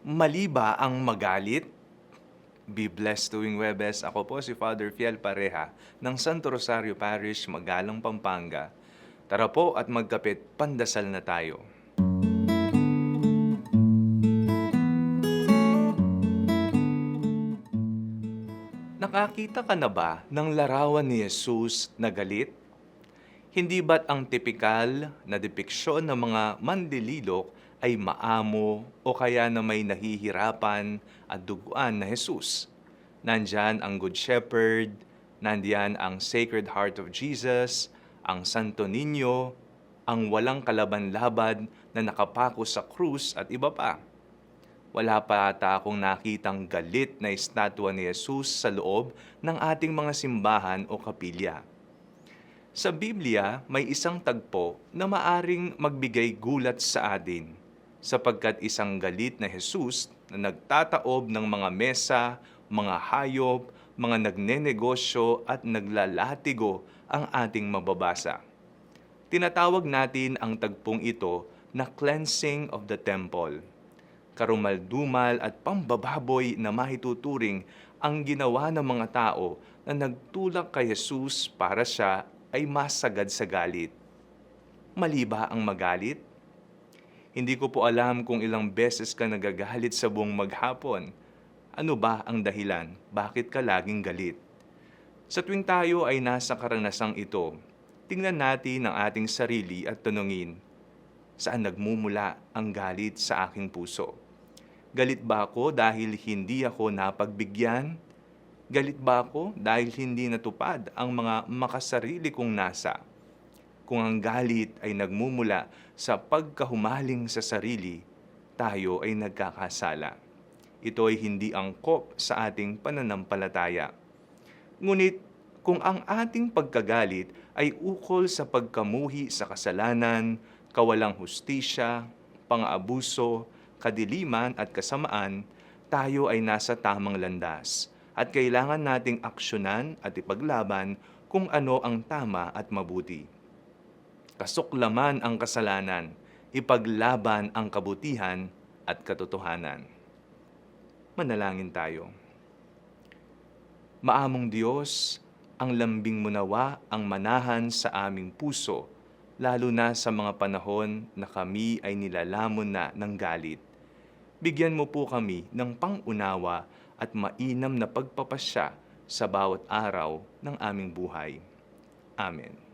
Mali ba ang magalit? Be blessed tuwing Webes. Ako po si Father Fiel Pareha ng Santo Rosario Parish, Magalang, Pampanga. Tara po at magkapit, pandasal na tayo. Nakakita ka na ba ng larawan ni Jesus na galit? Hindi ba't ang tipikal na depiksyon ng mga mandililok ay maamo o kaya na may nahihirapan at duguan na Jesus? Nandyan ang Good Shepherd, nandiyan ang Sacred Heart of Jesus, ang Santo Niño, ang walang kalaban-laban na nakapako sa krus at iba pa. Wala pa ata akong nakitang galit na estatwa ni Jesus sa loob ng ating mga simbahan o kapilya. Sa Biblia, may isang tagpo na maaring magbigay gulat sa atin, sapagkat isang galit na Jesus na nagtataob ng mga mesa, mga hayop, mga nagnenegosyo at naglalatigo ang ating mababasa. Tinatawag natin ang tagpong ito na cleansing of the temple. Karumaldumal at pambababoy na mahituturing ang ginawa ng mga tao na nagtulak kay Jesus para siya ay masagad sa galit. Mali ba ang magalit? Hindi ko po alam kung ilang beses ka nagagalit sa buong maghapon. Ano ba ang dahilan? Bakit ka laging galit? Sa tuwing tayo ay nasa karanasang ito, tingnan natin ang ating sarili at tanungin, saan nagmumula ang galit sa aking puso? Galit ba ako dahil hindi ako napagbigyan? Galit ba ako dahil hindi natupad ang mga makasarili kong nasa? Kung ang galit ay nagmumula sa pagkahumaling sa sarili, tayo ay nagkakasala. Ito ay hindi angkop sa ating pananampalataya. Ngunit kung ang ating pagkagalit ay ukol sa pagkamuhi sa kasalanan, kawalang hustisya, pang-aabuso, kadiliman at kasamaan, tayo ay nasa tamang landas at kailangan nating aksyonan at ipaglaban kung ano ang tama at mabuti. Kasuklaman ang kasalanan, ipaglaban ang kabutihan at katotohanan. Manalangin tayo. Maamong Diyos, ang lambing mo nawa ang manahan sa aming puso, lalo na sa mga panahon na kami ay nilalamon na ng galit. Bigyan mo po kami ng pang-unawa at mainam na pagpapasya sa bawat araw ng aming buhay. Amen.